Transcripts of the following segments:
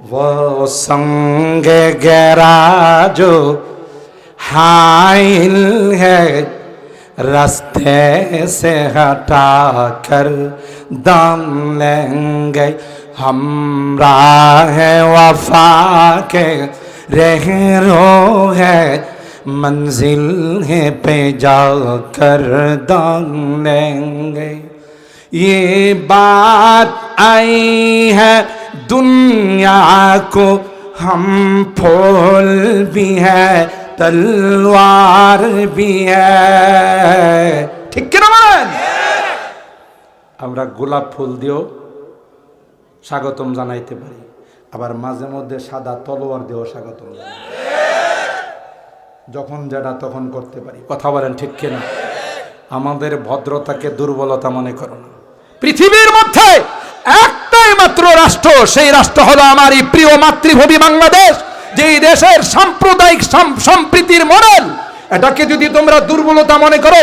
वो संग गहरा जो हाइल है रास्ते से हटा कर दम लेंगे हम राह वफा के रहरो है मंजिल है पे जाकर दम लेंगे। ये बात आई है दुनिया को हम फूल भी है तलवार भी है। ঠিক কিনা বলেন? আমরা গোলাপ ফুল দিও স্বাগতম জানাইতে পারি, আবার মাঝে মধ্যে সাদা তলোয়ার দিও স্বাগতম জানাই, যখন যেটা তখন করতে পারি। কথা বলেন ঠিক কিনা? আমাদের ভদ্রতাকে দুর্বলতা মনে করো না। পৃথিবীর মধ্যে একটাই মাত্র রাষ্ট্র, সেই রাষ্ট্র হলো আমার এই প্রিয় মাতৃভূমি বাংলাদেশ, যেই দেশের সাম্প্রদায়িক সম্প্রীতির মডেল। এটাকে যদি তোমরা দুর্বলতা মনে করো,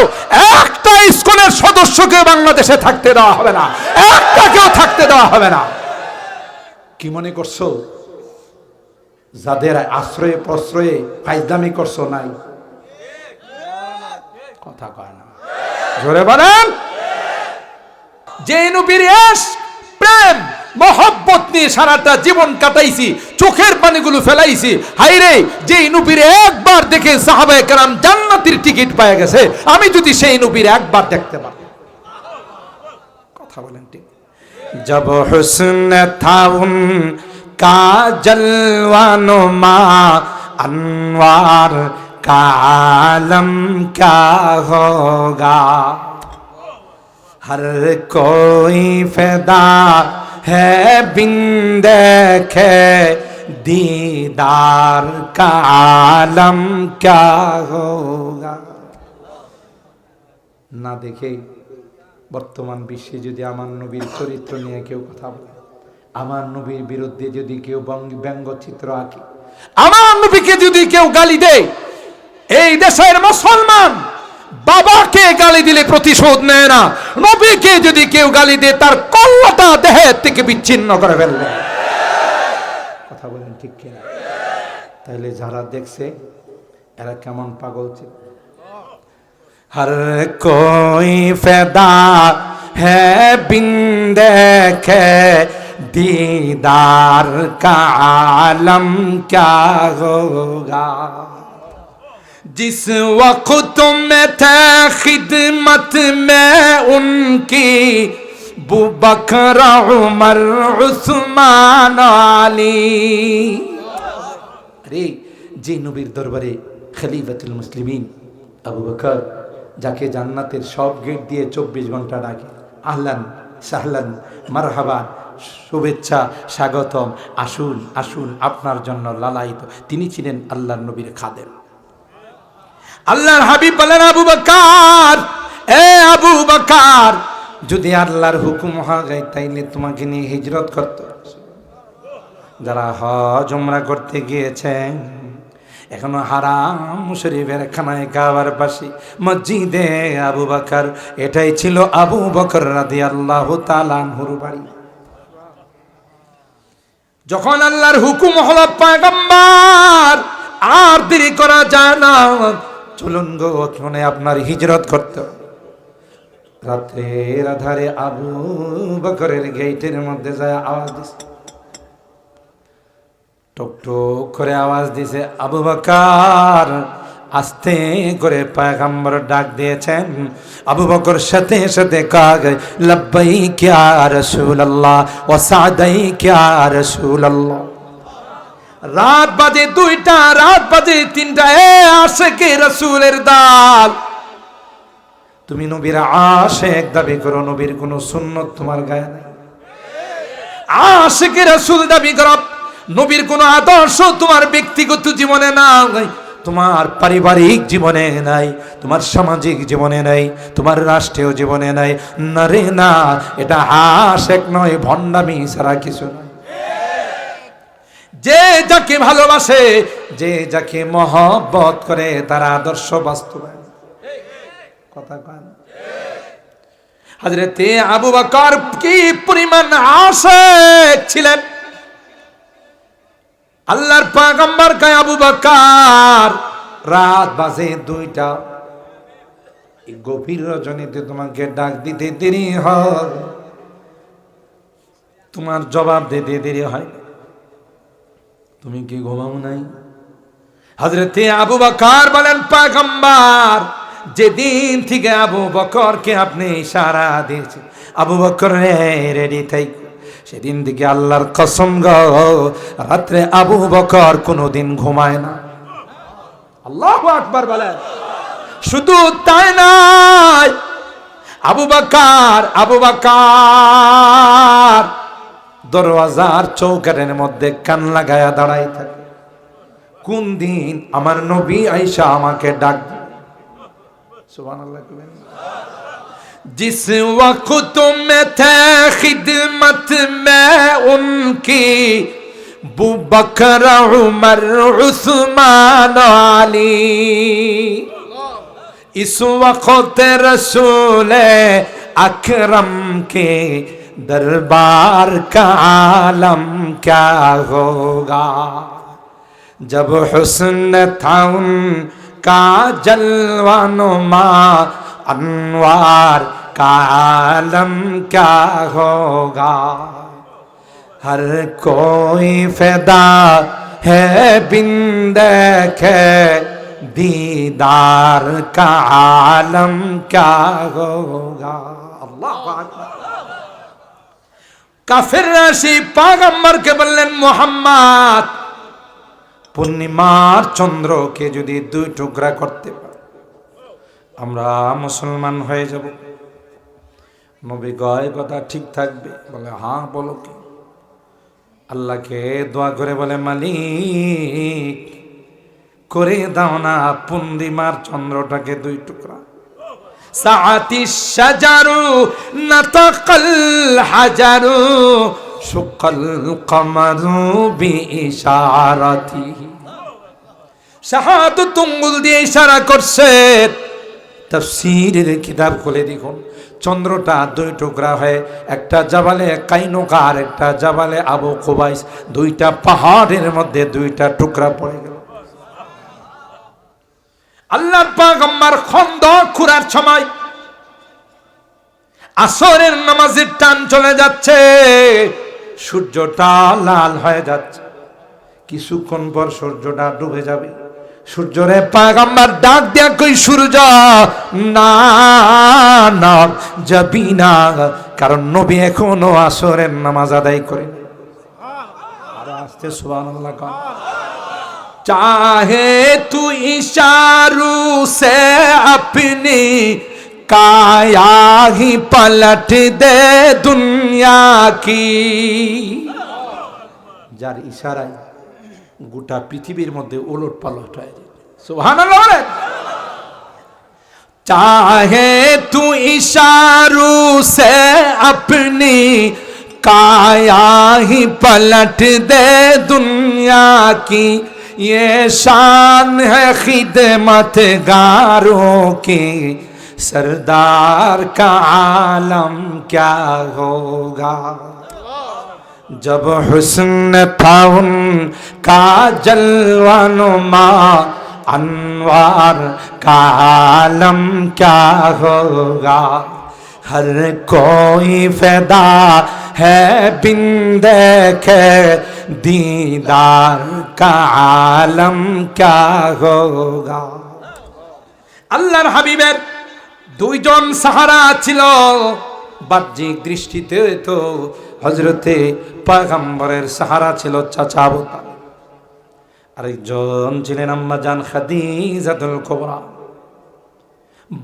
একটা স্কুলের সদস্যকে বাংলাদেশে থাকতে দেওয়া হবে না, একটাকেও থাকতে দেওয়া হবে না। কি মনে করছো? যাদের আশ্রয়ে প্রশ্রয়ে ফাইজলামি করছো নাই? কথা কয় না, জোরে বলেন। যে নবীর প্রেম মহব্বত নিয়ে সারাটা জীবন কাটাইছি, চোখের পানিগুলো ফেলাইছি, হাইরে যে নবীর একবার দেখে সাহাবায়ে কেরাম জান্নাতের টিকিট পেয়ে গেছে, আমি যদি সেই নবীর একবার দেখতে পারি। কথা বলেন ঠিক? जब हुस्न था उनका जलवानुमा अनवार का आलम क्या होगा। हर कोई फिदा है बिन देखे दीदार का आलम क्या होगा। ना देखे বর্তমান বিশ্বে যদি আমার নবীর চরিত্র নিয়ে কেউ কথা বলে, আমার নবীর বিরুদ্ধে যদি কেউ ব্যঙ্গচিত্র আঁকে, আমার নবীকে যদি কেউ গালি দেয়, এই দেশের মুসলমান বাবাকে গালি দিলে প্রতিশোধ নেয় না, নবীকে যদি কেউ গালি দেয় তার কল্লাটা দেহের থেকে বিচ্ছিন্ন করে ফেলবে। কথা বলেন ঠিক কিনা? তাহলে যারা দেখছে এরা কেমন পাগল ছিল। हर कोई फिदा है बिन देखे दीदार का आलम क्या होगा। जिस वक्त में थे खिदमत में उनकी अबू बकर उमर उस्मान आली। अरे जे नबीर दरबारे खलीफातुल मुस्लिमीन আবু বকর, যাকে জান্নাতের সব গেট দিয়ে 24 ঘন্টা ডাকে, আহলান সাহলান মারহাবান, শুভেচ্ছা স্বাগতম, আসুন আসুন আপনার জন্য লালায়িত। তিনি ছিলেন আল্লাহর নবীর খাদেম। আল্লাহর হাবিব বলেন, আবু বকর, এ আবু বকর, যদি আল্লাহর হুকুম হয় তাইলে তোমাকে নিয়ে হিজরত করতে। যারা হজ উমরা করতে গিয়েছেন, এখনো হারাম শরীফের খানায় কাবার পাশে মসজিদে আবু বকর, এটাই ছিল আবু বকর রাদিয়াল্লাহু তাআলা আনহুর বাড়ি। যখন আল্লাহর হুকুম হলো পয়গম্বর আর দেরি করা যায় না, চলুন গো ওখানে আপনার হিজরত করতে। রাতের আধারে আবু বকরের গেটের মধ্যে যায় আওয়াজ দিছে, টক টক করে আওয়াজ দিছে, আবু বকর। আস্তে করে পয়গম্বর ডাক দিয়েছেন। আবু বকর সাথে সাথে কয়, লব্বাইক ইয়া রাসূলুল্লাহ ওয়া সাদাইক ইয়া রাসূলুল্লাহ। রাত বাজে 2টা, রাত বাজে 3টা, এ আশিকে রাসূলের দল, তুমি নবীর আশিক দাবি করো, নবীর কোন সুন্নাত তোমার গায়ে নাই। আশিকে রাসূল দাবি করো, নবীর কোন আদর্শ তোমার ব্যক্তিগত জীবনে নাই, তোমার পারিবারিক জীবনে নাই, তোমার সামাজিক জীবনে নাই, তোমার রাষ্ট্রীয় জীবনে নাই। না রে না, এটা আশিক নয়, ভণ্ডামি ছাড়া কিছু নয়। যে যাকে ভালোবাসে, যে যাকে মহব্বত করে, তার আদর্শ বাস্তবায়ন। কথা কন। হযরতে আবু বকর কি পরিমাণ আশিক ছিলেন। আল্লাহর পয়গম্বর কয় আবু বকর রাত বাজে 2টা, এই গভীর রজনীতে তোমাকে ডাক দিতে দেরি হয়, তোমার জবাব দিতে দেরি হয়, তুমি কি ঘুমাও নাই? হযরতে আবু বকর বলেন পয়গম্বর যেদিন থেকে আবু বকরকে আপনি ইশারা দিয়েছেন আবু বকর রেডি থাই, সেদিন থেকে আল্লাহর কসম গো রাত্রে আবু বকর কোনোদিন ঘুমায় না। আল্লাহু আকবার বলেন। শুধু তাই নয়, আবু বকর দরওয়াজার চৌকাঠের মধ্যে কান লাগায়া দাঁড়াই থাকে, কোন দিন আমার নবী আয়েশা আমাকে ডাক দিবে। সুবহানাল্লাহ। जिस वक्त में थे खिदमत में उनकी बू बकर उमर उस्मान अली, इस वक्त रसूल अकरम के दरबार का आलम क्या होगा, जब हुस्न था उनका जलवानुमा अनवार का आलम क्या होगा, हर कोई फिदा है बिन देखे दीदार का आलम क्या होगा। अल्लाह अकबर। কাফের রাশি পয়গম্বরকে বললেন মুহাম্মদ পূর্ণিমার চন্দ্রকে যদি 2 টুকরা করতে পারে আমরা মুসলমান হয়ে যাব। নবী কয় কথা ঠিক থাকবে? বলে হ্যাঁ। বলো কি? আল্লাহকে দোয়া করে বলে মালিক করে দাও না পূর্ণিমার চন্দ্রটাকে 2 টুকরা। সাআতি শাজারু নাতাকাল হাজারু শুকাল কমারু বিইশারাতিহি, শাহাদাত আঙ্গুল দিয়ে ইশারা করছে। তাফসীরের কিতাব খুলে দেখুন, চন্দ্রটা 2 টুকরা হয়ে একটা জাবালে কাইনুকার, একটা জাবালে আবু কুবাইস, 2টা পাহাড়ের মধ্যে 2টা টুকরা পড়ে গেল। আল্লাহর পয়গম্বর খন্দক খুঁড়ার সময় আসরের নামাজের টান চলে যাচ্ছে, সূর্যটা লাল হয়ে যাচ্ছে, কিছুক্ষণ পর সূর্যটা ডুবে যাবে। সূর্যরে পয়গম্বর ডাক দিয়া কই সূর্য না না যাবি না, কারণ নবী এখনো আসরের নামাজ আদায় করেন। আর আস্তে সুবহানাল্লাহ কর। चाहे तू इशारू से अपनी काया ही पलट दे दुनिया की, যার ইশারায় গোটা পৃথিবীর মধ্যে ওলট পালট হয়ে যায়। সুবহানাল্লাহ। चाहे तू इशारू से अपनी काया ही पलट दे दुनिया की, ये शान है खिदमतगारों की, सरदार का आलम क्या होगा, जब हुस्न था उनका जलवानुमा अनवार का आलम क्या होगा, हर कोई फिदा है बिन देखे दीदार का आलम क्या होगा। আল্লাহর হাবিবের 2 জন সাহারা ছিল, বাহ্যিক দৃষ্টিতে তো হযরতে পয়গম্বরের সাহারা ছিল চাচা আবু তালেব, আরেকজন ছিলেন আম্মা জান খাদিজাতুল কুবরা।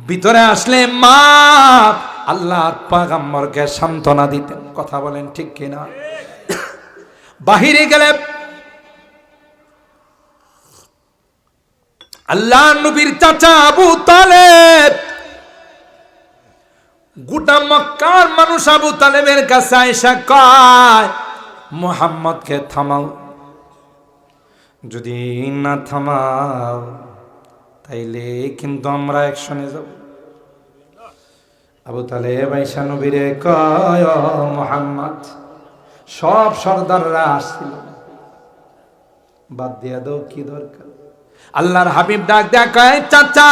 ভিতরে আসলে মা আল্লাহর পয়গম্বরকে সান্ত্বনা দিতেন। কথা বলেন ঠিক কিনা? বাহিরে গেলে আল্লাহ নবীর চাচা আবু তালেব, গোটা মক্কার মানুষ আবু তালেবের কাছে আয়েশা কয় মুহাম্মদকে থামাও, যদি না থামাও তাইলে কিন্তু আমরা একসঙ্গে যাব। আবু তালেব আয়েশা নবীরে কয় মুহাম্মদ, সব সর্দাররা আসছিল, বাদ দিয়া দাও, কি দরকার? আল্লাহর হাবিব ডাক দেখায়, চাচা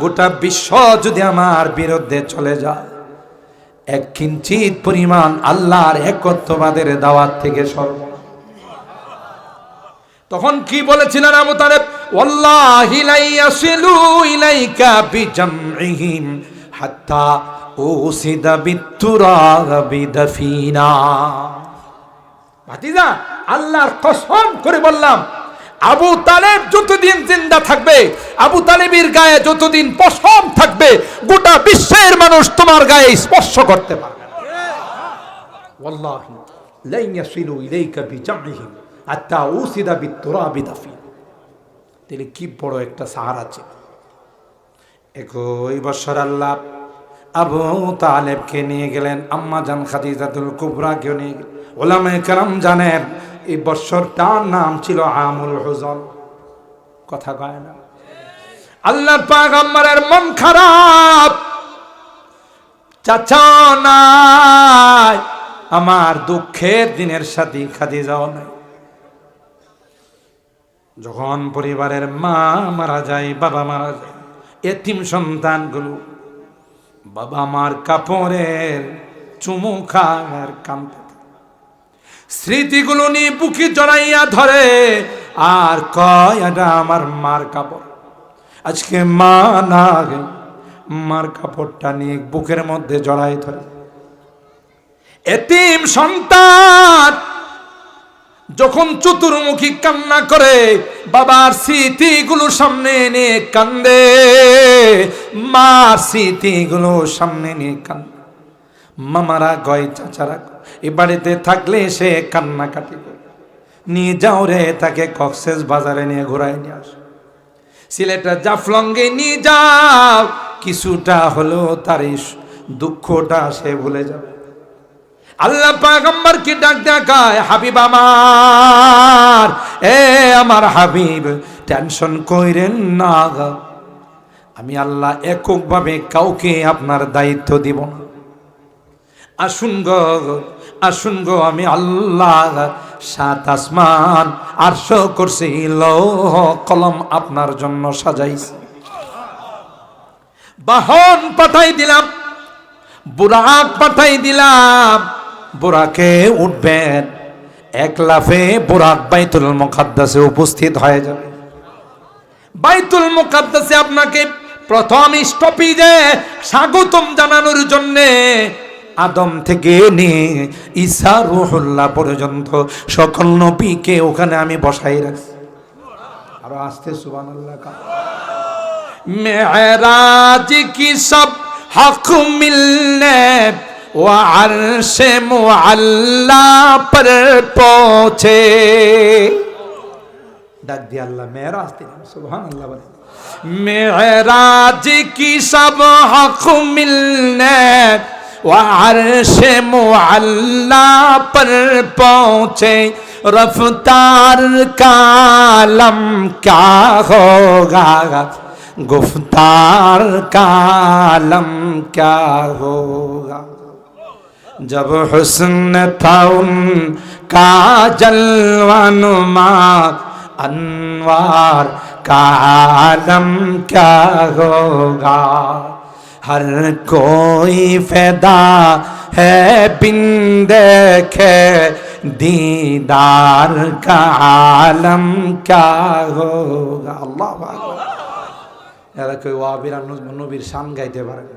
গোটা বিশ্ব যদি আমার বিরুদ্ধে চলে যায়, এক কিঞ্চিত পরিমাণ আল্লাহর একত্ববাদের দাওয়াত থেকে সরব। তখন কি বলেছিলেন আবু তালেব? ওয়াল্লাহি লা ইয়াসিলু ইলাইকা বিজামইহিম হাত্তা উসিদা বিতুরাবি দাফিনা। ভাতিজা, আল্লাহর কসম করে বললাম, আবু তালেব যতদিন জিন্দা থাকবে, আবু তালেবের গায়ে যতদিন পশম থাকবে, গোটা বিশ্বের মানুষ তোমার গায়ে স্পর্শ করতে পারবে না। ওয়াল্লাহি লা ইয়াসিলু ইলাইকা বিজামইহিম হাত্তা উসিদা বিতুরাবি দাফিনা। তাহলে কি বড় একটা সাহারা আছে। একই বছর আল্লাহ আবু তালেবকে নিয়ে গেলেন, আম্মা জান খাদিজাতুল কুবরাকেও নিয়ে গেলেন। উলামায়ে কেরাম জানেন এই বছরটার নাম ছিল আমুল হুজন। কথা কয় না? আল্লাহর পয়গম্বরের মন খারাপ, চাচা নাই, আমার দুঃখের দিনের সাথী খাদিজাও নাই। যখন পরিবারের মা মারা যায়, বাবা মারা যায়, এতিম সন্তানগুলো বাবা মার কাপড়ের চুমু খায় কাঁদতে, স্মৃতিগুলো নিয়ে বুকে জড়াইয়া ধরে আর কয় এটা আমার মার কাপড়। আজকে মা না গে, মার কাপড়টা নিয়ে বুকের মধ্যে জড়াই ধরে। এতিম সন্তান যখন চতুর্মুখী কান্না করে, বাবার স্মৃতিগুলো সামনে এনে কান্দে, মার স্মৃতিগুলো সামনে নিয়ে কান্দে। মামারা গয়, চাচারা এ বাড়িতে থাকলে সে কান্নাকাটি করে, নিয়ে যাও রে তাকে কক্সেস বাজারে নিয়ে ঘুরাই নিয়ে আস, সিলেটের জাফলঙ্গে নিয়ে যাও, কিছুটা হলো তার এই দুঃখটা সে ভুলে যাবে। আল্লাহ পয়গম্বর কি ডাক দেখায়, হাবিব আমার, এ আমার হাবিব, টেনশন কইরেন না, আমি আল্লাহ এককভাবে কাউকে আপনার দায়িত্ব দিব না। আসুন গো, আসুন গো, আমি আল্লাহ সাত আসমান আরশ কুরসি লৌহ কলম আপনার জন্য সাজাইছি। বাহন পাঠাই দিলাম, বুরাক পাঠাই দিলাম, বুরাকে উঠবেন, এক লাফে বুরাক বাইতুল মুকাদ্দাসে উপস্থিত হয়ে যাবে। বাইতুল মুকাদ্দাসে আপনাকে প্রথম স্টপেজে স্বাগতম জানানোর জন্যে আদম থেকে নিয়ে ঈসা রূহুল্লাহ পর্যন্ত সকল নবীকে ওখানে আমি বসাই রাখছি। আরো আস্তে সুবহানাল্লাহ। মেরাজ কি সব হক মিলনে ওয়া আরশে মুআল্লা पर পৌঁছে। ডাক দিয়ে আল্লাহ মেরাজ দিলেন, সুবহানাল্লাহ বলে। মেরাজ কি সব হক মিলনে ওয়া আরশে মুআল্লা पर পৌঁছে, रफ्तार कालम क्या होगा, गुफ्तार कालम क्या होगा, जब हुस्न था उनका जलवानुमा, अनवार का आलम क्या होगा, हर कोई फैदा है बिन देखे, दीदार का आलम क्या होगा। अल्लाह আকবার। এরা কেউ আবির নবীর শান গাইতে পারে না।